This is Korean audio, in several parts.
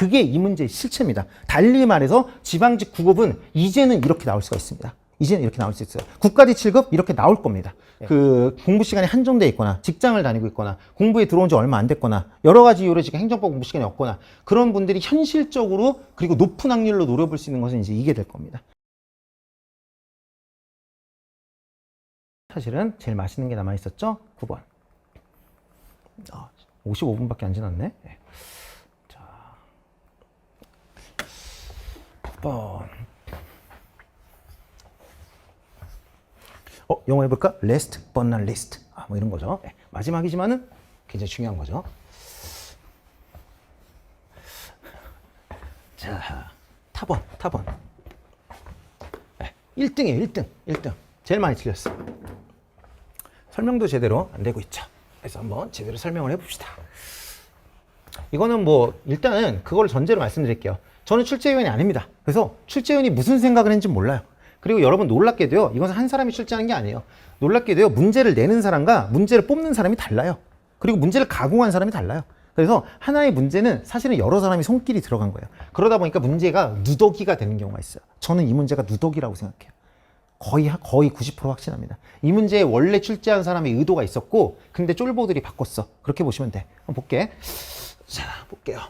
그게 이 문제의 실체입니다. 달리 말해서 지방직 9급은 이제는 이렇게 나올 수가 있습니다. 이제는 이렇게 나올 수 있어요. 국가직 7급 이렇게 나올 겁니다. 그 공부 시간이 한정돼 있거나 직장을 다니고 있거나 공부에 들어온 지 얼마 안 됐거나 여러 가지 이유로 지금 행정법 공부 시간이 없거나 그런 분들이 현실적으로 그리고 높은 확률로 노려볼 수 있는 것은 이제 이게 될 겁니다. 사실은 제일 맛있는 게 남아 있었죠? 9번. 55분밖에 안 지났네. 네. 자, 9번. 영어 해볼까? Last but not least. 뭐 이런 거죠. 네. 마지막이지만은 굉장히 중요한 거죠. 자, 타번. 네. 1등이에요, 1등. 제일 많이 틀렸어. 설명도 제대로 안 되고 있죠. 그래서 한번 제대로 설명을 해봅시다. 이거는 뭐 일단은 그걸 전제로 말씀드릴게요. 저는 출제위원이 아닙니다. 그래서 출제위원이 무슨 생각을 했는지 몰라요. 그리고 여러분 놀랍게도요. 이것은 한 사람이 출제하는 게 아니에요. 놀랍게도요. 문제를 내는 사람과 문제를 뽑는 사람이 달라요. 그리고 문제를 가공한 사람이 달라요. 그래서 하나의 문제는 사실은 여러 사람이 손길이 들어간 거예요. 그러다 보니까 문제가 누더기가 되는 경우가 있어요. 저는 이 문제가 누더기라고 생각해요. 거의 90% 확신합니다. 이 문제에 원래 출제한 사람의 의도가 있었고 근데 쫄보들이 바꿨어. 그렇게 보시면 돼. 한번 볼게. 자, 볼게요.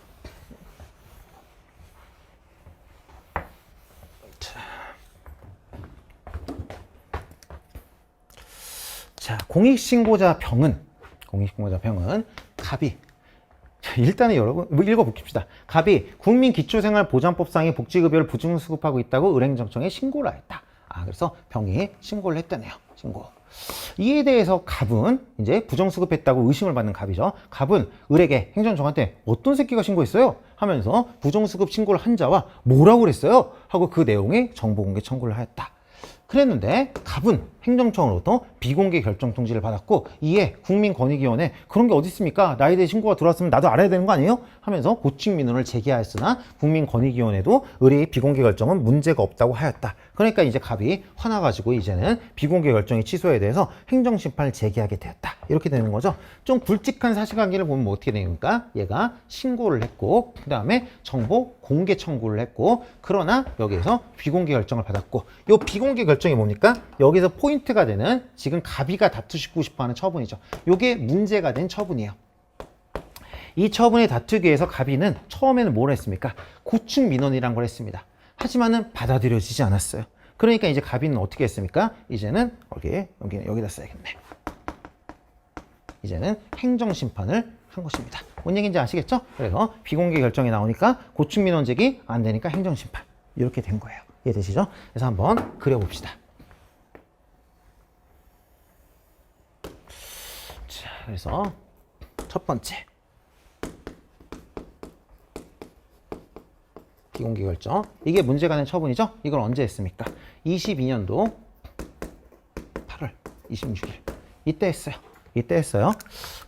자, 공익신고자 병은 갑이 일단은 여러분 읽어봅시다. 갑이 국민기초생활보장법상의 복지급여를 부정수급하고 있다고 은행정청에 신고를 하였다. 그래서 병이 신고를 했다네요. 신고. 이에 대해서 갑은 이제 부정수급했다고 의심을 받는 갑이죠. 갑은 을에게 행정청한테 어떤 새끼가 신고했어요? 하면서 부정수급 신고를 한 자와 뭐라고 그랬어요? 하고 그 내용의 정보공개 청구를 하였다. 그랬는데 갑은 행정청으로부터 비공개 결정 통지를 받았고 이에 국민권익위원회 그런 게 어디 있습니까? 나에 대해 신고가 들어왔으면 나도 알아야 되는 거 아니에요? 하면서 고충 민원을 제기하였으나 국민권익위원회도 의뢰의 비공개 결정은 문제가 없다고 하였다. 그러니까 이제 갑이 화나가지고 이제는 비공개 결정의 취소에 대해서 행정심판을 제기하게 되었다. 이렇게 되는 거죠. 좀 굵직한 사실관계를 보면 뭐 어떻게 되니까 얘가 신고를 했고 그 다음에 정보 공개 청구를 했고 그러나 여기에서 비공개 결정을 받았고 이 비공개 결정이 뭡니까? 여기서 포인트가 되는 지금 갑이가 다투고 싶어하는 처분이죠. 이게 문제가 된 처분이에요. 이 처분에 다투기 위해서 갑이는 처음에는 뭘 했습니까? 고충 민원이란 걸 했습니다. 하지만은 받아들여지지 않았어요. 그러니까 이제 갑이는 어떻게 했습니까? 이제는 여기다 써야겠네. 이제는 행정심판을 한 것입니다. 뭔 얘기인지 아시겠죠? 그래서 비공개 결정이 나오니까 고충 민원 제기 안 되니까 행정심판 이렇게 된 거예요. 이해되시죠? 그래서 한번 그려봅시다. 자, 그래서 첫 번째 비공개 결정 이게 문제가 된 처분이죠? 이걸 언제 했습니까? 22년도 8월 26일 이때 했어요.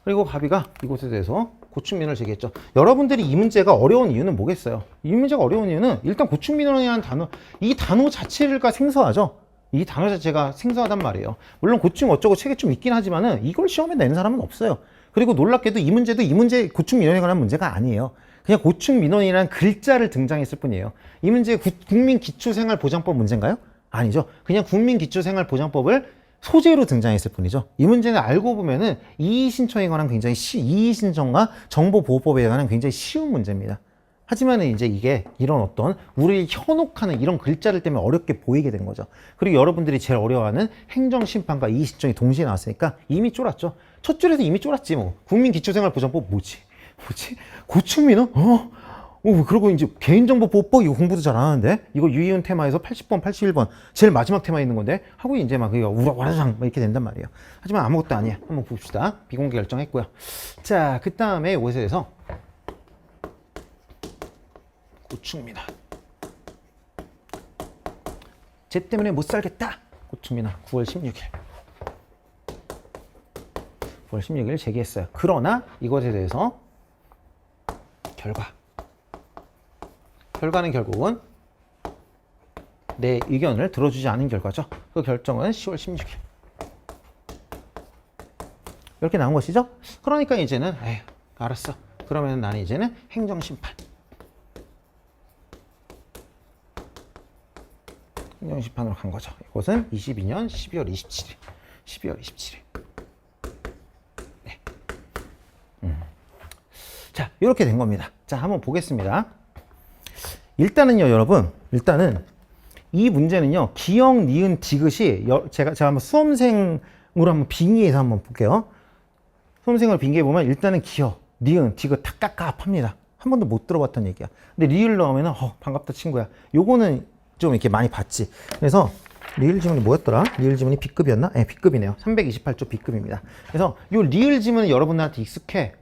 그리고 갑이가 이곳에 대해서 고충민원을 제기했죠. 여러분들이 이 문제가 어려운 이유는 뭐겠어요? 이 문제가 어려운 이유는 일단 고충민원이라는 단어, 이 단어 자체가 생소하죠. 이 단어 자체가 생소하단 말이에요. 물론 고충 어쩌고 책에 좀 있긴 하지만은 이걸 시험에 내는 사람은 없어요. 그리고 놀랍게도 이 문제 고충민원에 관한 문제가 아니에요. 그냥 고충민원이라는 글자를 등장했을 뿐이에요. 이 문제 국민기초생활보장법 문제인가요? 아니죠. 그냥 국민기초생활보장법을 소재로 등장했을 뿐이죠. 이 문제는 알고 보면은 이의신청에 관한 굉장히 이의신청과 정보보호법에 관한 굉장히 쉬운 문제입니다. 하지만은 이제 이게 이런 어떤 우리를 현혹하는 이런 글자를 때문에 어렵게 보이게 된 거죠. 그리고 여러분들이 제일 어려워하는 행정심판과 이의신청이 동시에 나왔으니까 이미 쫄았죠. 첫 줄에서 이미 쫄았지 뭐. 국민기초생활보장법 뭐지? 고충민원? 그리고 이제 개인정보보호법 이거 공부도 잘 안 하는데 이거 유희은 테마에서 80번, 81번 제일 마지막 테마에 있는 건데 하고 이제 막 이거 우라와라장 이렇게 된단 말이에요. 하지만 아무것도 아니에요. 한번 봅시다. 비공개 결정했고요. 자, 그 다음에 이것에 대해서 고충민원 쟤 때문에 못 살겠다. 고충민원 9월 16일 제기했어요. 그러나 이것에 대해서 결과는 결국은 내 의견을 들어주지 않은 결과죠. 그 결정은 10월 16일 이렇게 나온 것이죠. 그러니까 이제는 알았어. 그러면 나는 이제는 행정심판 행정심판으로 간 거죠. 이것은 22년 12월 27일. 12월 27일. 네. 자, 이렇게 된 겁니다. 자, 한번 보겠습니다. 일단은요, 여러분. 일단은 이 문제는요, 기역, 니은, 디귿이 제가 한번 수험생으로 한번 빙의해서 한번 볼게요. 수험생으로 빙의해 보면 일단은 기역, 니은, 디귿 다 깝깝합니다. 한 번도 못 들어봤던 얘기야. 근데 리을 넣으면은 반갑다 친구야. 요거는 좀 이렇게 많이 봤지. 그래서 리을 지문이 뭐였더라? 리을 지문이 B급이었나? 네, B급이네요. 328조 B급입니다. 그래서 요 리을 지문은 여러분들한테 익숙해.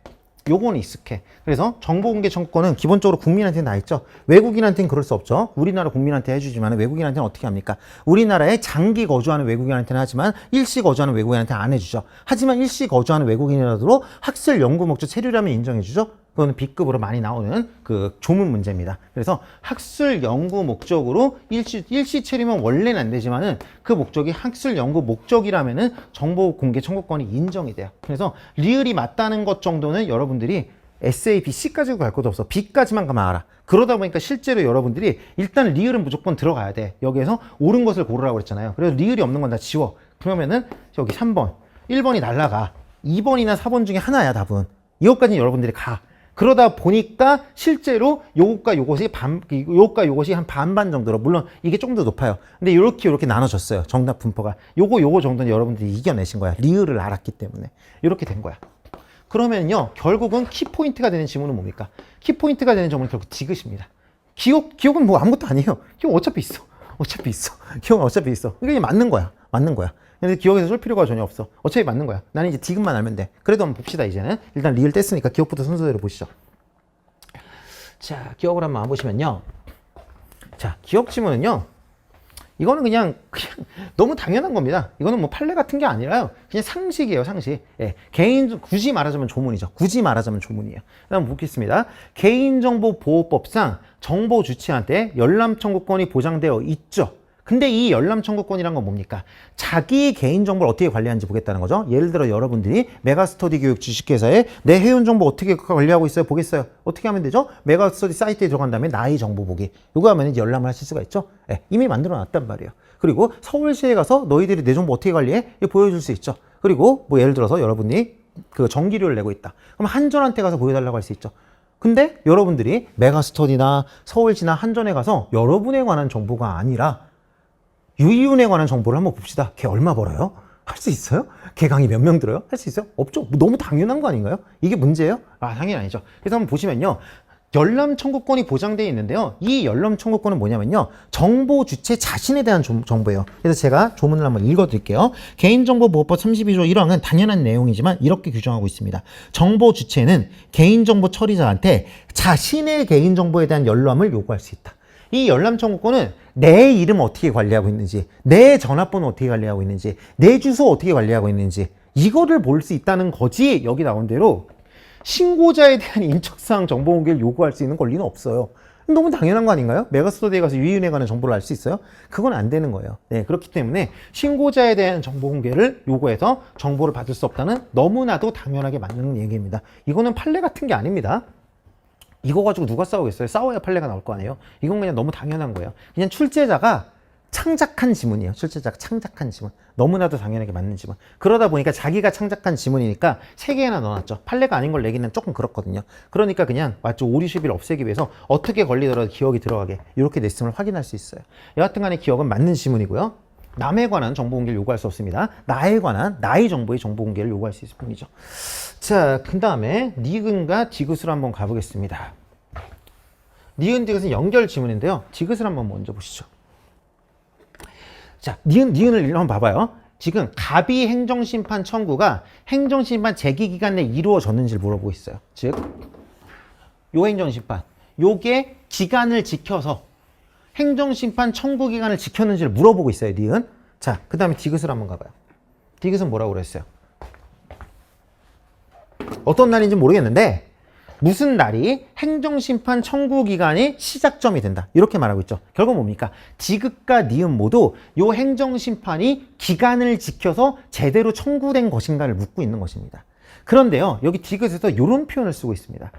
요거는 익숙해. 그래서 정보공개 청구권은 기본적으로 국민한테는 다 있죠. 외국인한테는 그럴 수 없죠. 우리나라 국민한테 해주지만 외국인한테는 어떻게 합니까? 우리나라에 장기 거주하는 외국인한테는 하지만 일시 거주하는 외국인한테는 안 해주죠. 하지만 일시 거주하는 외국인이라도 학술 연구 목적 체류라면 인정해주죠. 그거는 B급으로 많이 나오는 그 조문 문제입니다. 그래서 학술 연구 목적으로 일시 체류면 원래는 안 되지만은 그 목적이 학술 연구 목적이라면은 정보 공개 청구권이 인정이 돼요. 그래서 리을이 맞다는 것 정도는 여러분들이 SA, B, C까지 갈 것도 없어. B까지만 가면 알아. 그러다 보니까 실제로 여러분들이 일단 리을은 무조건 들어가야 돼. 여기에서 옳은 것을 고르라고 그랬잖아요. 그래서 리을이 없는 건 다 지워. 그러면은 여기 3번, 1번이 날라가. 2번이나 4번 중에 하나야, 답은. 이것까지는 여러분들이 가. 그러다 보니까 실제로 요것과 요것이 한 반반 정도로, 물론 이게 조금 더 높아요. 근데 이렇게 나눠졌어요. 정답 분포가. 요거 정도는 여러분들이 이겨내신 거야. 리을을 알았기 때문에. 이렇게 된 거야. 그러면요, 결국은 키포인트가 되는 지문은 뭡니까? 키포인트가 되는 점은 결국 디귿입니다. 기억은 뭐 아무것도 아니에요. 기억 어차피 있어. 기억은 어차피 있어. 이게 맞는 거야. 근데 기억에서 쏠 필요가 전혀 없어. 어차피 맞는 거야. 나는 이제 디귿만 알면 돼. 그래도 한번 봅시다, 이제는. 일단 리을 뗐으니까 기억부터 순서대로 보시죠. 자, 기억을 한번 보시면요. 자, 기억 지문은요. 이거는 그냥 너무 당연한 겁니다. 이거는 뭐 판례 같은 게 아니라요. 그냥 상식이에요, 상식. 예, 굳이 말하자면 조문이죠. 조문이에요. 한번 보겠습니다. 개인정보보호법상 정보 주체한테 열람 청구권이 보장되어 있죠. 근데 이 열람 청구권이란 건 뭡니까? 자기 개인정보를 어떻게 관리하는지 보겠다는 거죠. 예를 들어 여러분들이 메가스터디 교육 주식회사에 내 회원정보 어떻게 관리하고 있어요? 보겠어요. 어떻게 하면 되죠? 메가스터디 사이트에 들어간 다음에 나의 정보 보기. 이거 하면 이제 열람을 하실 수가 있죠. 네, 이미 만들어 놨단 말이에요. 그리고 서울시에 가서 너희들이 내 정보 어떻게 관리해? 이거 보여줄 수 있죠. 그리고 뭐 예를 들어서 여러분이 그 전기료를 내고 있다. 그럼 한전한테 가서 보여달라고 할 수 있죠. 근데 여러분들이 메가스터디나 서울시나 한전에 가서 여러분에 관한 정보가 아니라 유이윤에 관한 정보를 한번 봅시다. 걔 얼마 벌어요? 할 수 있어요? 걔 강의 몇 명 들어요? 할 수 있어요? 없죠? 너무 당연한 거 아닌가요? 이게 문제예요? 당연히 아니죠. 그래서 한번 보시면요. 열람 청구권이 보장되어 있는데요. 이 열람 청구권은 뭐냐면요. 정보 주체 자신에 대한 정보예요. 그래서 제가 조문을 한번 읽어드릴게요. 개인정보보호법 32조 1항은 당연한 내용이지만 이렇게 규정하고 있습니다. 정보 주체는 개인정보 처리자한테 자신의 개인정보에 대한 열람을 요구할 수 있다. 이 열람 청구권은 내 이름 어떻게 관리하고 있는지, 내 전화번호 어떻게 관리하고 있는지, 내 주소 어떻게 관리하고 있는지 이거를 볼 수 있다는 거지. 여기 나온 대로 신고자에 대한 인적사항 정보 공개를 요구할 수 있는 권리는 없어요. 너무 당연한 거 아닌가요? 메가스터디에 가서 유이윤에 관한 정보를 알 수 있어요? 그건 안 되는 거예요. 네, 그렇기 때문에 신고자에 대한 정보 공개를 요구해서 정보를 받을 수 없다는 너무나도 당연하게 맞는 얘기입니다. 이거는 판례 같은 게 아닙니다. 이거 가지고 누가 싸우겠어요? 싸워야 판례가 나올 거 아니에요? 이건 그냥 너무 당연한 거예요. 그냥 출제자가 창작한 지문이에요. 출제자가 창작한 지문. 너무나도 당연하게 맞는 지문. 그러다 보니까 자기가 창작한 지문이니까 3개나 넣어놨죠. 판례가 아닌 걸 내기는 조금 그렇거든요. 그러니까 그냥 맞죠. 오류 시비를 없애기 위해서 어떻게 걸리더라도 기억이 들어가게 이렇게 냈음을 확인할 수 있어요. 여하튼 간에 기억은 맞는 지문이고요. 남에 관한 정보 공개를 요구할 수 없습니다. 나에 관한 나의 정보의 정보 공개를 요구할 수 있을 뿐이죠. 자, 그 다음에 니은과 디귿으로 한번 가보겠습니다. 니은, 디귿은 연결 지문인데요. 디귿을 한번 먼저 보시죠. 자, 니은을 한번 봐봐요. 지금 갑이 행정심판 청구가 행정심판 제기기간 내에 이루어졌는지를 물어보고 있어요. 즉, 요 행정심판, 요게 기간을 지켜서 행정심판 청구 기간을 지켰는지를 물어보고 있어요, 니은. 자, 그 다음에 디귿을 한번 가봐요. 디귿은 뭐라고 그랬어요? 어떤 날인지 모르겠는데 무슨 날이 행정심판 청구 기간의 시작점이 된다. 이렇게 말하고 있죠. 결국 뭡니까? 디귿과 니은 모두 요 행정심판이 기간을 지켜서 제대로 청구된 것인가를 묻고 있는 것입니다. 그런데요, 여기 디귿에서 이런 표현을 쓰고 있습니다.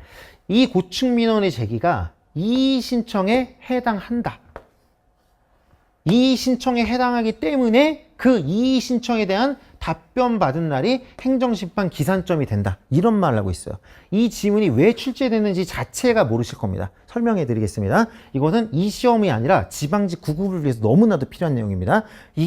이 고충민원의 제기가 이 신청에 해당한다. 이의 신청에 해당하기 때문에 그 이의 신청에 대한 답변 받은 날이 행정심판 기산점이 된다. 이런 말을 하고 있어요. 이 지문이 왜 출제됐는지 자체가 모르실 겁니다. 설명해 드리겠습니다. 이것은 이 시험이 아니라 지방직 9급을 위해서 너무나도 필요한 내용입니다.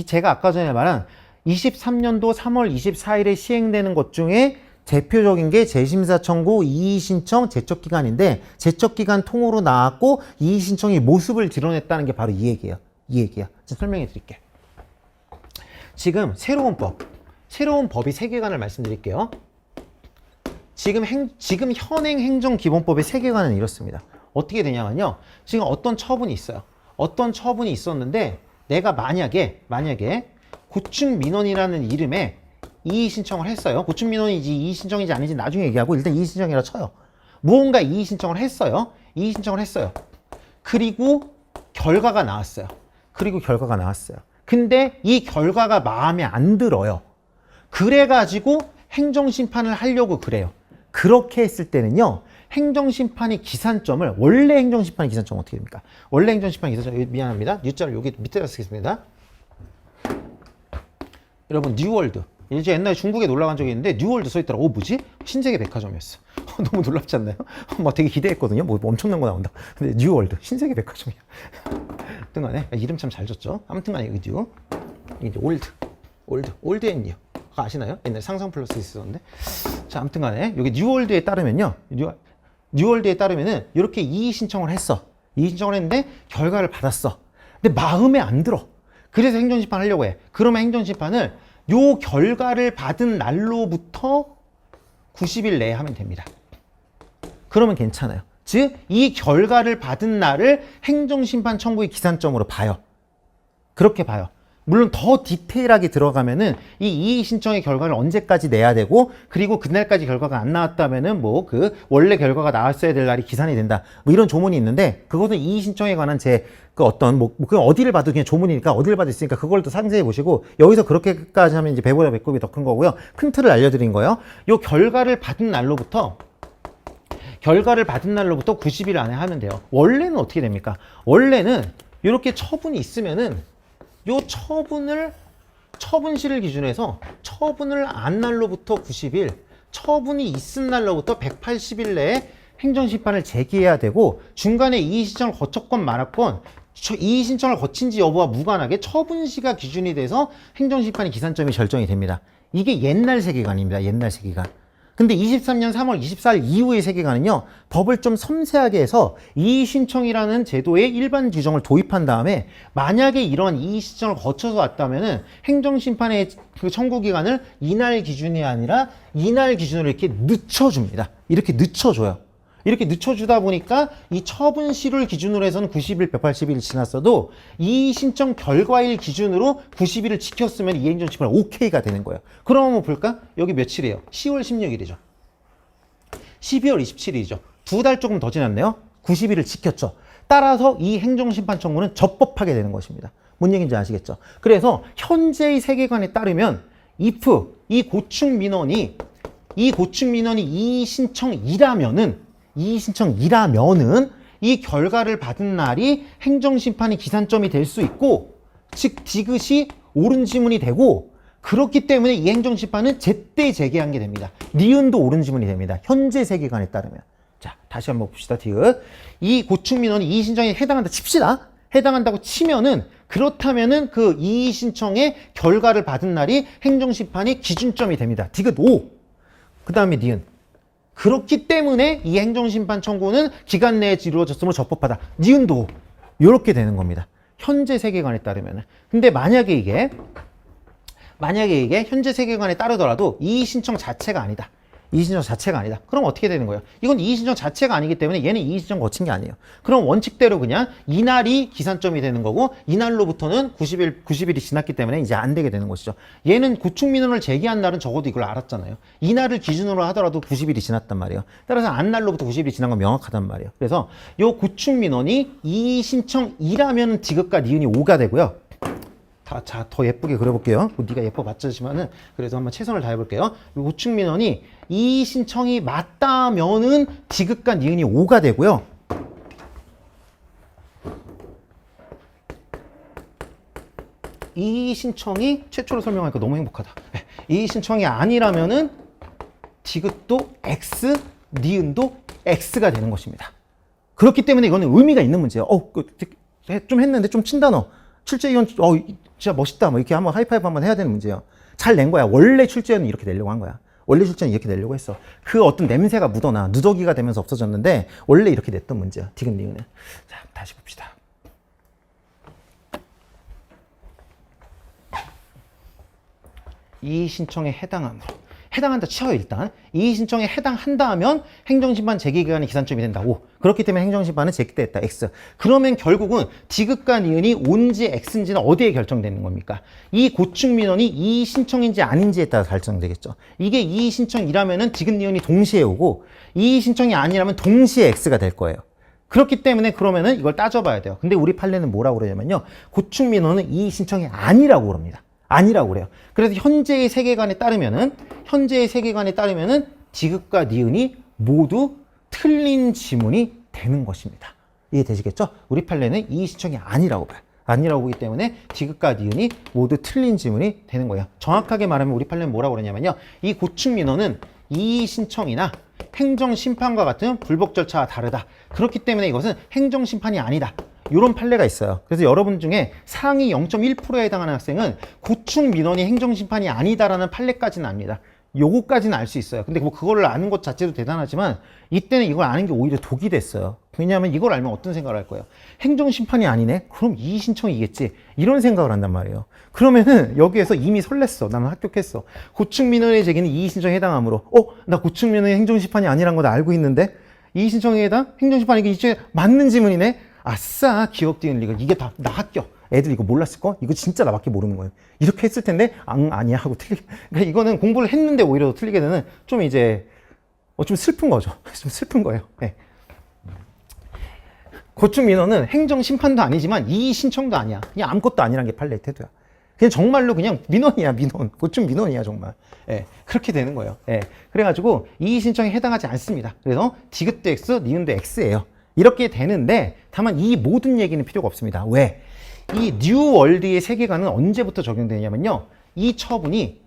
제가 아까 전에 말한 23년도 3월 24일에 시행되는 것 중에 대표적인 게 재심사 청구, 이의 신청, 제척 기간인데 제척 기간 통으로 나왔고 이의 신청이 모습을 드러냈다는 게 바로 이 얘기예요. 이 얘기야. 제가 설명해 드릴게요. 지금 새로운 법이 세계관을 말씀드릴게요. 지금 현행 행정기본법의 세계관은 이렇습니다. 어떻게 되냐면요. 지금 어떤 처분이 있어요. 어떤 처분이 있었는데 내가 만약에 고충민원이라는 이름에 이의 신청을 했어요. 고충민원인지 이의 신청인지 아닌지 나중에 얘기하고 일단 이의 신청이라 쳐요. 무언가 이의 신청을 했어요. 이의 신청을 했어요. 그리고 결과가 나왔어요. 근데 이 결과가 마음에 안 들어요. 그래가지고 행정심판을 하려고 그래요. 그렇게 했을 때는요. 행정심판의 기산점을 원래 행정심판의 기산점은 어떻게 됩니까? 원래 행정심판의 기산점 미안합니다. U자를 여기 밑에다 쓰겠습니다. 여러분 뉴월드. 이제 옛날에 중국에 놀러 간 적이 있는데 뉴월드 써있더라. 뭐지? 신세계 백화점이었어. 너무 놀랍지 않나요? 막 되게 기대했거든요. 뭐 엄청난 거 나온다. 근데 뉴월드 신세계 백화점이야. 아무튼간에 이름 참 잘 줬죠. 아무튼간에 이 뉴 이제 올드 앤 뉴. 아시나요? 옛날에 상상 플러스 있었는데. 자, 아무튼간에 여기 뉴월드에 따르면요. 뉴월드에 따르면은 이렇게 이의 신청을 했어. 이의 신청을 했는데 결과를 받았어. 근데 마음에 안 들어. 그래서 행정심판 하려고 해. 그러면 행정심판을 요 결과를 받은 날로부터 90일 내에 하면 됩니다. 그러면 괜찮아요. 즉, 이 결과를 받은 날을 행정심판 청구의 기산점으로 봐요. 그렇게 봐요. 물론 더 디테일하게 들어가면은 이 이의 신청의 결과를 언제까지 내야 되고 그리고 그날까지 결과가 안 나왔다면은 뭐 그 원래 결과가 나왔어야 될 날이 기산이 된다. 뭐 이런 조문이 있는데 그것은 이의 신청에 관한 제 그 어떤 그 어디를 봐도 그냥 조문이니까 어디를 봐도 있으니까 그걸 또 상세히 보시고 여기서 그렇게까지 하면 이제 배보다 배꼽이 더 큰 거고요. 큰 틀을 알려드린 거예요. 요 결과를 받은 날로부터 90일 안에 하면 돼요. 원래는 어떻게 됩니까? 원래는 이렇게 처분이 있으면은 요 처분시를 기준으로 해서 처분을 안 날로부터 90일, 처분이 있은 날로부터 180일 내에 행정심판을 제기해야 되고 중간에 이의 신청을 거쳤건 말았건 이의 신청을 거친지 여부와 무관하게 처분시가 기준이 돼서 행정심판의 기산점이 결정이 됩니다. 이게 옛날 세계관입니다. 옛날 세계관. 근데 23년 3월 24일 이후의 세계관은요. 법을 좀 섬세하게 해서 이의 신청이라는 제도의 일반 규정을 도입한 다음에 만약에 이런 이의 신청을 거쳐서 왔다면은 행정심판의 그 청구 기간을 이날 기준이 아니라 이날 기준으로 이렇게 늦춰줍니다. 이렇게 늦춰줘요. 이렇게 늦춰주다 보니까 이 처분시를 기준으로 해서는 90일, 180일 지났어도 이 신청 결과일 기준으로 90일을 지켰으면 이 행정심판 OK가 되는 거예요. 그럼 한번 볼까? 여기 며칠이에요? 10월 16일이죠. 12월 27일이죠. 2달 조금 더 지났네요. 90일을 지켰죠. 따라서 이 행정심판 청구는 적법하게 되는 것입니다. 뭔 얘기인지 아시겠죠? 그래서 현재의 세계관에 따르면 if 이 고충민원이 이의 신청이라면은 이 결과를 받은 날이 행정심판의 기산점이 될 수 있고 즉 디귿이 옳은 지문이 되고 그렇기 때문에 이 행정심판은 제때 제기한 게 됩니다. 니은도 옳은 지문이 됩니다. 현재 세계관에 따르면. 자, 다시 한번 봅시다. 디귿. 이 고충민원이 이의 신청에 해당한다 칩시다. 해당한다고 치면은 그렇다면은 그 이의 신청의 결과를 받은 날이 행정심판의 기준점이 됩니다. 디귿 5. 그 다음에 니은. 그렇기 때문에 이 행정심판 청구는 기간 내에 이루어졌으므로 적법하다. 니은도 이렇게 되는 겁니다. 현재 세계관에 따르면. 근데 만약에 이게 현재 세계관에 따르더라도 이의 신청 자체가 아니다. 이의 신청 자체가 아니다. 그럼 어떻게 되는 거예요? 이건 이의 신청 자체가 아니기 때문에 얘는 이의 신청 거친 게 아니에요. 그럼 원칙대로 그냥 이날이 기산점이 되는 거고 이날로부터는 90일이 지났기 때문에 이제 안 되게 되는 것이죠. 얘는 고충민원을 제기한 날은 적어도 이걸 알았잖아요. 이날을 기준으로 하더라도 90일이 지났단 말이에요. 따라서 안 날로부터 90일이 지난 건 명확하단 말이에요. 그래서 요 고충민원이 이의 신청이라면 디귿과 니은이 5가 되고요. 자, 더 예쁘게 그려볼게요. 네가 예뻐봤지만은 그래도 한번 최선을 다해볼게요. 고충민원이 이의 신청이 맞다면은 디귿과 니은이 5가 되고요. 이의 신청이 최초로 설명하니까 너무 행복하다. 이의 신청이 아니라면은 디귿도 X, 니은도 X가 되는 것입니다. 그렇기 때문에 이거는 의미가 있는 문제예요. 좀 했는데 좀 친다 너. 출제위원 진짜 멋있다. 뭐 이렇게 한번 하이파이브 한번 해야 되는 문제예요. 잘 낸 거야. 원래 출제는 이렇게 내려고 한 거야. 원래 출제는 이렇게 내려고 했어. 그 어떤 냄새가 묻어나 누더기가 되면서 없어졌는데 원래 이렇게 냈던 문제야. 디귿 니은은. 자, 다시 봅시다. 이의 신청에 해당한다 치워요. 일단 이의 신청에 해당한다 하면 행정심판 재개기간이 기산점이 된다고. 그렇기 때문에 행정심판은 제기됐다. X. 그러면 결국은 디귿과 니은이 온지 X인지는 어디에 결정되는 겁니까? 이 고충민원이 이의 신청인지 아닌지에 따라 결정되겠죠. 이게 이의 신청이라면은 디귿 니은이 동시에 오고 이의 신청이 아니라면 동시에 X가 될 거예요. 그렇기 때문에 그러면은 이걸 따져봐야 돼요. 근데 우리 판례는 뭐라고 그러냐면요. 고충민원은 이의 신청이 아니라고 그럽니다. 아니라고 그래요. 그래서 현재의 세계관에 따르면은 디귿과 니은이 모두 틀린 지문이 되는 것입니다. 이해되시겠죠? 우리 판례는 이의 신청이 아니라고 봐요. 아니라고 보기 때문에 디귿과 니은이 모두 틀린 지문이 되는 거예요. 정확하게 말하면 우리 판례는 뭐라고 그러냐면요. 이 고충민원은 이의 신청이나 행정심판과 같은 불복 절차와 다르다. 그렇기 때문에 이것은 행정심판이 아니다. 이런 판례가 있어요. 그래서 여러분 중에 상위 0.1%에 해당하는 학생은 고충 민원이 행정심판이 아니다라는 판례까지는 압니다. 요거까지는 알 수 있어요. 근데 뭐 그거를 아는 것 자체도 대단하지만 이때는 이걸 아는 게 오히려 독이 됐어요. 왜냐하면 이걸 알면 어떤 생각을 할 거예요? 행정심판이 아니네? 그럼 이의 신청이겠지. 이런 생각을 한단 말이에요. 그러면은 여기에서 이미 설렜어. 나는 합격했어. 고충 민원의 제기는 이의 신청에 해당하므로 나 고충 민원이 행정심판이 아니란 거 나 알고 있는데 이의 신청에 해당? 행정심판이 이게 맞는 지문이네? 아싸, 기억 디귿 리그. 이게 다 나 합격. 애들 이거 몰랐을걸? 이거 진짜 나밖에 모르는 거예요. 이렇게 했을 텐데, 아니야 하고 틀리게. 그러니까 이거는 공부를 했는데 오히려 더 틀리게 되는 좀 이제, 좀 슬픈 거죠. 좀 슬픈 거예요. 네. 고충 민원은 행정 심판도 아니지만 이의 신청도 아니야. 그냥 아무것도 아니란 게 판례의 태도야. 그냥 정말로 그냥 민원이야, 민원. 고충 민원이야, 정말. 예, 그렇게 되는 거예요. 예. 그래가지고 이의 신청에 해당하지 않습니다. 그래서 디귿도 X, 니은도 X예요. 이렇게 되는데 다만 이 모든 얘기는 필요가 없습니다. 왜? 이 뉴월드의 세계관은 언제부터 적용되냐면요. 이 처분이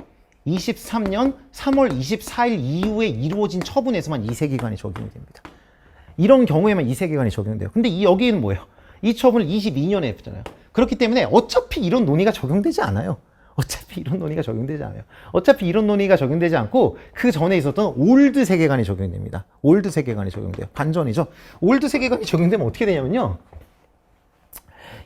23년 3월 24일 이후에 이루어진 처분에서만 이 세계관이 적용이 됩니다. 이런 경우에만 이 세계관이 적용돼요. 근데 여기에는 뭐예요? 이 처분을 22년에 했잖아요. 그렇기 때문에 어차피 이런 논의가 적용되지 않아요. 어차피 이런 논의가 적용되지 않고 그 전에 있었던 올드 세계관이 적용됩니다. 올드 세계관이 적용돼요. 반전이죠. 올드 세계관이 적용되면 어떻게 되냐면요.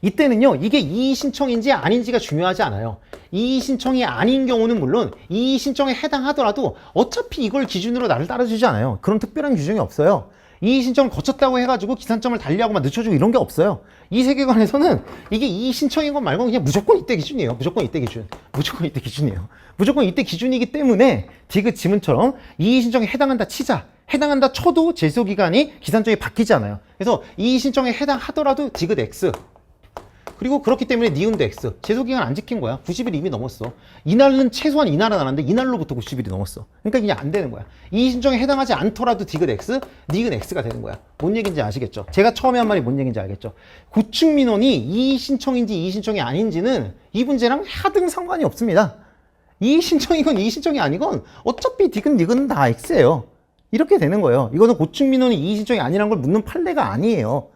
이때는요. 이게 이의 신청인지 아닌지가 중요하지 않아요. 이의 신청이 아닌 경우는 물론 이의 신청에 해당하더라도 어차피 이걸 기준으로 나를 따라주지 않아요. 그런 특별한 규정이 없어요. 이의 신청을 거쳤다고 해가지고 기산점을 달리하고 막 늦춰주고 이런 게 없어요. 이 세계관에서는 이게 이의 신청인 것 말고 그냥 무조건 이때 기준이에요. 무조건 이때 기준이에요. 무조건 이때 기준이기 때문에 디귿 지문처럼 이의 신청에 해당한다 치자. 해당한다 쳐도 제소기간이 기산점이 바뀌지 않아요. 그래서 이의 신청에 해당하더라도 디귿 X. 그리고 그렇기 때문에 니은도 X. 제소기간 안 지킨 거야. 90일 이미 넘었어. 이날은 최소한 이날은 안 하는데 이날로부터 90일이 넘었어. 그러니까 그냥 안 되는 거야. 이의 신청에 해당하지 않더라도 디귿 X, 니은 X가 되는 거야. 뭔 얘기인지 아시겠죠? 제가 처음에 한 말이 뭔 얘기인지 알겠죠? 고충 민원이 이의 신청인지 이의 신청이 아닌지는 이 문제랑 하등 상관이 없습니다. 이의 신청이건 이의 신청이 아니건 어차피 디귿, 니은은 다 X예요. 이렇게 되는 거예요. 이거는 고충 민원이 이의 신청이 아니란 걸 묻는 판례가 아니에요.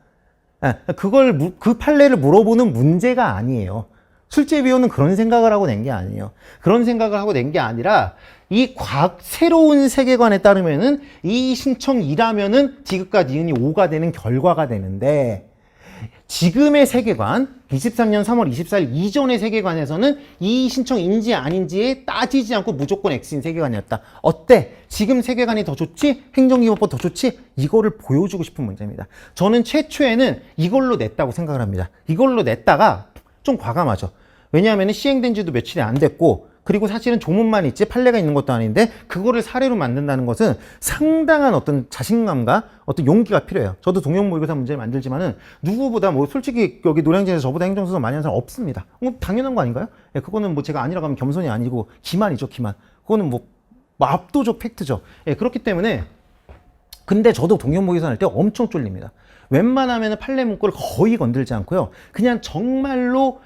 그 판례를 물어보는 문제가 아니에요. 출제위원은 그런 생각을 하고 낸 게 아니에요. 그런 생각을 하고 낸 게 아니라 이 새로운 세계관에 따르면은 이 신청이라면은 디귿과 니은이 5가 되는 결과가 되는데 지금의 세계관, 23년 3월 24일 이전의 세계관에서는 이 신청인지 아닌지에 따지지 않고 무조건 X인 세계관이었다. 어때? 지금 세계관이 더 좋지? 행정기본법 더 좋지? 이거를 보여주고 싶은 문제입니다. 저는 최초에는 이걸로 냈다고 생각을 합니다. 이걸로 냈다가 좀 과감하죠. 왜냐하면 시행된 지도 며칠이 안 됐고 그리고 사실은 조문만 있지 판례가 있는 것도 아닌데 그거를 사례로 만든다는 것은 상당한 어떤 자신감과 어떤 용기가 필요해요. 저도 동형 모의고사 문제를 만들지만은 누구보다 뭐 솔직히 여기 노량진에서 저보다 행정수석 많이 하는 사람 없습니다. 당연한 거 아닌가요? 예, 그거는 뭐 제가 아니라고 하면 겸손이 아니고 기만이죠, 기만. 그거는 뭐 압도적 팩트죠. 예, 그렇기 때문에 근데 저도 동형 모의고사 할 때 엄청 쫄립니다. 웬만하면 판례 문구를 거의 건들지 않고요. 그냥 정말로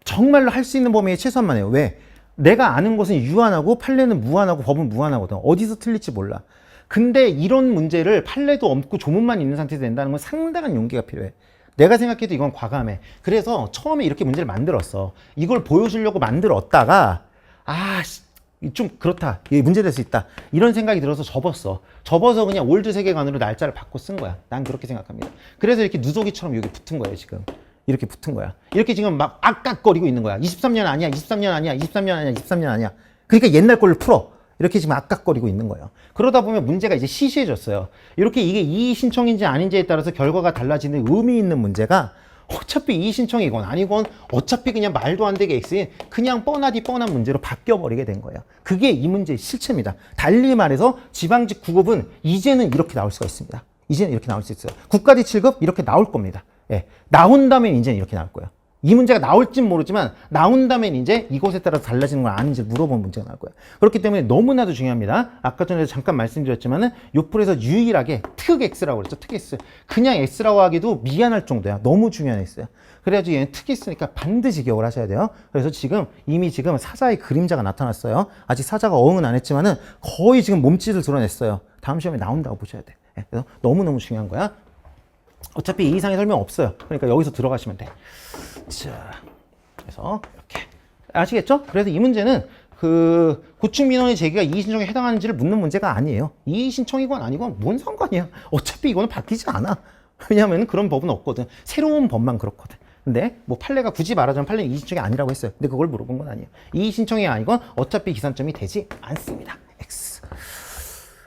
정말로 할 수 있는 범위에 최소한만 해요. 왜? 내가 아는 것은 유한하고 판례는 무한하고 법은 무한하거든. 어디서 틀릴지 몰라. 근데 이런 문제를 판례도 없고 조문만 있는 상태에서 낸다는 건 상당한 용기가 필요해. 내가 생각해도 이건 과감해. 그래서 처음에 이렇게 문제를 만들었어. 이걸 보여주려고 만들었다가 좀 그렇다. 이게 문제될 수 있다. 이런 생각이 들어서 접었어. 접어서 그냥 올드 세계관으로 날짜를 바꿔 쓴 거야. 난 그렇게 생각합니다. 그래서 이렇게 누더기처럼 여기 붙은 거예요, 지금. 이렇게 붙은 거야. 이렇게 지금 막 악각거리고 있는 거야. 23년 아니야, 23년 아니야, 23년 아니야, 23년 아니야. 그러니까 옛날 걸로 풀어. 이렇게 지금 악각거리고 있는 거예요. 그러다 보면 문제가 이제 시시해졌어요. 이렇게 이게 이의 신청인지 아닌지에 따라서 결과가 달라지는 의미 있는 문제가 어차피 이의 신청이건 아니건 어차피 그냥 말도 안 되게 X인 그냥 뻔하디 뻔한 문제로 바뀌어버리게 된 거예요. 그게 이 문제의 실체입니다. 달리 말해서 지방직 9급은 이제는 이렇게 나올 수가 있습니다. 이제는 이렇게 나올 수 있어요. 국가직 7급 이렇게 나올 겁니다. 예, 나온다면 이제는 이렇게 나올 거예요. 이 문제가 나올진 모르지만 나온다면 이제 이것에 따라 달라지는 건 아닌지 물어보는 문제가 나올 거예요. 그렇기 때문에 너무나도 중요합니다. 아까 전에 잠깐 말씀드렸지만은 요플에서 유일하게 특 X라고 그랬죠. 특 X. 그냥 X라고 하기도 미안할 정도야. 너무 중요한 X야. 그래가지고 얘는 특 X니까 반드시 기억을 하셔야 돼요. 그래서 지금 이미 지금 사자의 그림자가 나타났어요. 아직 사자가 어흥은 안 했지만은 거의 지금 몸짓을 드러냈어요. 다음 시험에 나온다고 보셔야 돼. 그래서 너무너무 중요한 거야. 어차피 이 이상의 설명 없어요. 그러니까 여기서 들어가시면 돼. 자, 그래서 이렇게 아시겠죠? 그래서 이 문제는 그 고충 민원의 제기가 이의 신청에 해당하는지를 묻는 문제가 아니에요. 이의 신청이건 아니건 뭔 상관이야. 어차피 이거는 바뀌지 않아. 왜냐하면 그런 법은 없거든. 새로운 법만 그렇거든. 근데 뭐 판례가 굳이 말하자면 판례는 이의 신청이 아니라고 했어요. 근데 그걸 물어본 건 아니에요. 이의 신청이 아니건 어차피 기산점이 되지 않습니다. X.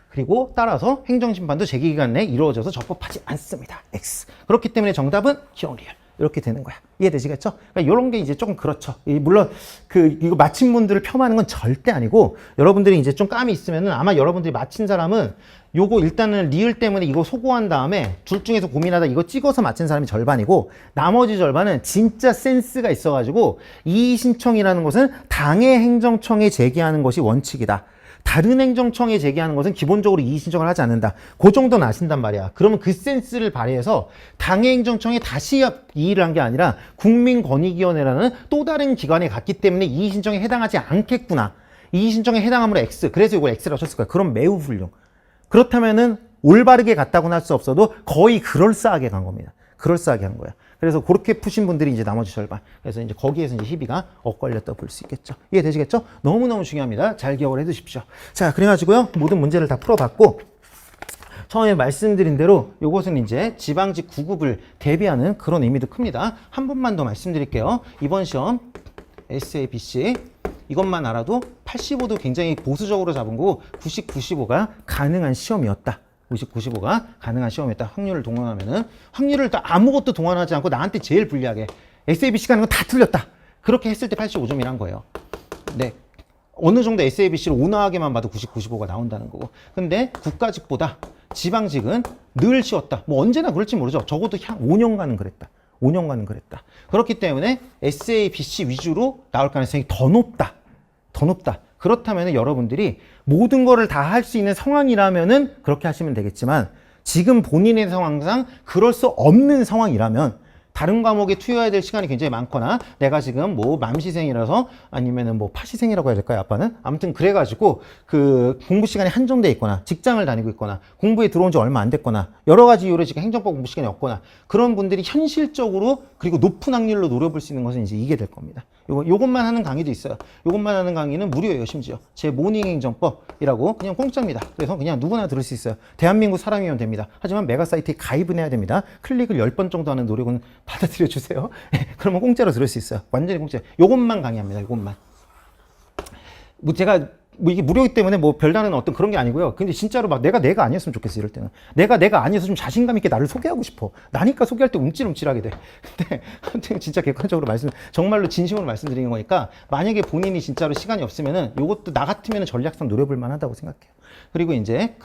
그리고 따라서 행정심판도 제기기간 내에 이루어져서 적법하지 않습니다. X. 그렇기 때문에 정답은 기억리얼. 이렇게 되는 거야. 이해되시겠죠? 그러니까 이런 게 이제 조금 그렇죠. 물론 이거 마친 분들을 폄하하는 건 절대 아니고 여러분들이 이제 좀 감이 있으면은 아마 여러분들이 마친 사람은 요거 일단은 리을 때문에 이거 소고한 다음에 둘 중에서 고민하다 이거 찍어서 마친 사람이 절반이고 나머지 절반은 진짜 센스가 있어가지고 이의 신청이라는 것은 당의 행정청에 제기하는 것이 원칙이다. 다른 행정청에 제기하는 것은 기본적으로 이의 신청을 하지 않는다. 그 정도는 아신단 말이야. 그러면 그 센스를 발휘해서 당의 행정청에 다시 이의를 한 게 아니라 국민권익위원회라는 또 다른 기관에 갔기 때문에 이의 신청에 해당하지 않겠구나. 이의 신청에 해당하므로 X. 그래서 이걸 X라고 쳤을 거야. 그럼 매우 훌륭. 그렇다면은 올바르게 갔다고는 할 수 없어도 거의 그럴싸하게 간 겁니다. 그럴싸하게 한 거야. 그래서 그렇게 푸신 분들이 이제 나머지 절반. 그래서 이제 거기에서 이제 희비가 엇갈렸다고 볼 수 있겠죠. 이해되시겠죠? 너무너무 중요합니다. 잘 기억을 해 두십시오. 자, 그래가지고요. 모든 문제를 다 풀어봤고, 처음에 말씀드린 대로 이것은 이제 지방직 9급을 대비하는 그런 의미도 큽니다. 한 번만 더 말씀드릴게요. 이번 시험 SABC 이것만 알아도 85도 굉장히 보수적으로 잡은 거고 90, 95가 가능한 시험이었다. 90, 95가 가능한 시험이었다. 확률을 동원하면은 확률을 또 아무것도 동원하지 않고 나한테 제일 불리하게 SABC 가는 건 다 틀렸다. 그렇게 했을 때 85점이란 거예요. 네. 어느 정도 SABC를 온화하게만 봐도 90, 95가 나온다는 거고. 근데 국가직보다 지방직은 늘 쉬웠다. 뭐 언제나 그럴지 모르죠. 적어도 5년간은 그랬다. 5년간은 그랬다. 그렇기 때문에 SABC 위주로 나올 가능성이 더 높다. 더 높다. 그렇다면 여러분들이 모든 거를 다 할 수 있는 상황이라면은 그렇게 하시면 되겠지만 지금 본인의 상황상 그럴 수 없는 상황이라면 다른 과목에 투여해야 될 시간이 굉장히 많거나 내가 지금 뭐 맘시생이라서 아니면은 뭐 파시생이라고 해야 될까요, 아빠는? 아무튼 그래가지고 그 공부 시간이 한정돼 있거나 직장을 다니고 있거나 공부에 들어온 지 얼마 안 됐거나 여러 가지 이유로 지금 행정법 공부 시간이 없거나 그런 분들이 현실적으로 그리고 높은 확률로 노려볼 수 있는 것은 이제 이게 될 겁니다. 요것만 하는 강의도 있어요. 요것만 하는 강의는 무료예요, 심지어. 제 모닝 행정법이라고 그냥 공짜입니다. 그래서 그냥 누구나 들을 수 있어요. 대한민국 사람이면 됩니다. 하지만 메가 사이트에 가입은 해야 됩니다. 클릭을 10번 정도 하는 노력은 받아들여 주세요. 그러면 공짜로 들을 수 있어요. 완전히 공짜. 요것만 강의합니다. 요것만. 뭐 제가 뭐 이게 무료이기 때문에 뭐 별다른 어떤 그런 게 아니고요. 근데 진짜로 막 내가 아니었으면 좋겠어, 이럴 때는. 내가 아니어서 좀 자신감 있게 나를 소개하고 싶어. 나니까 소개할 때 움찔움찔하게 돼. 근데 아무튼 진짜 객관적으로 정말로 진심으로 말씀드리는 거니까 만약에 본인이 진짜로 시간이 없으면은 요것도 나 같으면 전략상 노려볼 만하다고 생각해요. 그리고 이제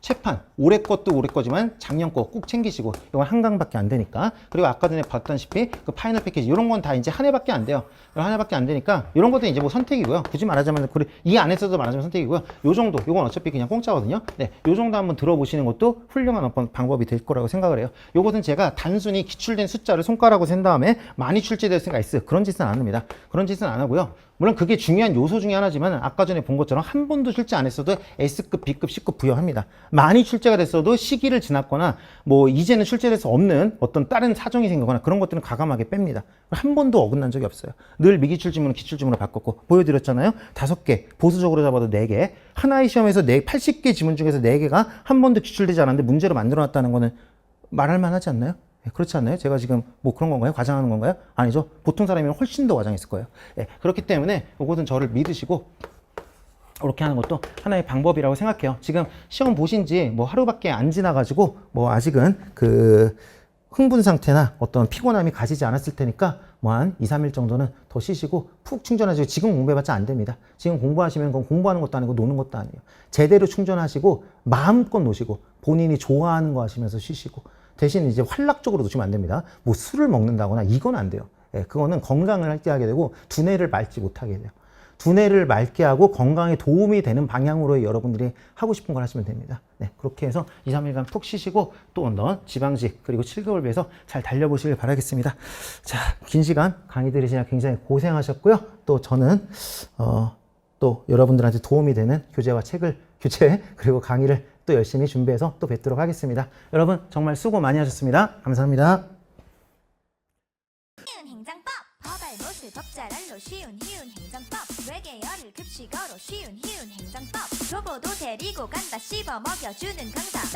채판 올해 것도 올해 거지만 작년 거 꼭 챙기시고 이건 한강밖에 안 되니까. 그리고 아까 전에 봤다시피 그 파이널 패키지 이런 건 다 이제 한 해밖에 안 돼요. 한 해밖에 안 되니까 이런 것도 이제 뭐 선택이고요. 굳이 말하자면 이 안에서도 말하자면 선택이고요. 요 정도 이건 어차피 그냥 공짜거든요. 네, 요 정도 한번 들어보시는 것도 훌륭한 어떤 방법이 될 거라고 생각을 해요. 요것은 제가 단순히 기출된 숫자를 손가락으로 센 다음에 많이 출제됐으니까 S 그런 짓은 안 합니다. 그런 짓은 안 하고요. 물론 그게 중요한 요소 중에 하나지만 아까 전에 본 것처럼 한 번도 출제 안 했어도 S급, B급, C급 부여합니다. 많이 출제가 됐어도 시기를 지났거나 뭐 이제는 출제될 수 없는 어떤 다른 사정이 생기거나 그런 것들은 과감하게 뺍니다. 한 번도 어긋난 적이 없어요. 늘 미기출 지문을 기출 지문으로 바꿨고 보여드렸잖아요. 5개, 보수적으로 잡아도 4개. 하나의 시험에서 80개 지문 중에서 4개가 한 번도 기출되지 않았는데 문제로 만들어놨다는 거는 말할 만하지 않나요? 그렇지 않나요? 제가 지금 뭐 그런 건가요? 과장하는 건가요? 아니죠. 보통 사람이면 훨씬 더 과장했을 거예요. 그렇기 때문에 이것은 저를 믿으시고 이렇게 하는 것도 하나의 방법이라고 생각해요. 지금 시험 보신 지 뭐 하루밖에 안 지나가지고 뭐 아직은 그 흥분 상태나 어떤 피곤함이 가지지 않았을 테니까 뭐 한 2, 3일 정도는 더 쉬시고 푹 충전하시고 지금 공부해봤자 안 됩니다. 지금 공부하시면 그건 공부하는 것도 아니고 노는 것도 아니에요. 제대로 충전하시고 마음껏 노시고 본인이 좋아하는 거 하시면서 쉬시고 대신 이제 활락적으로 놓치면 안 됩니다. 뭐 술을 먹는다거나 이건 안 돼요. 그거는 건강을 핥게 하게 되고 두뇌를 맑지 못하게 돼요. 두뇌를 맑게 하고 건강에 도움이 되는 방향으로 여러분들이 하고 싶은 걸 하시면 됩니다. 네, 그렇게 해서 2, 3일간 푹 쉬시고 또 언더 지방직 그리고 7개월 위해서 잘 달려보시길 바라겠습니다. 자, 긴 시간 강의 들으시냐 굉장히 고생하셨고요. 또 저는 또 여러분들한테 도움이 되는 교재 그리고 강의를 또 열심히 준비해서 또 뵙도록 하겠습니다. 여러분 정말 수고 많이 하셨습니다. 감사합니다. 쉬운 행정법 허발못을 법잘알로 쉬운 행정법 외계어를 급식어로 쉬운 행정법 교보도 데리고 간다 씹어 먹여주는 강사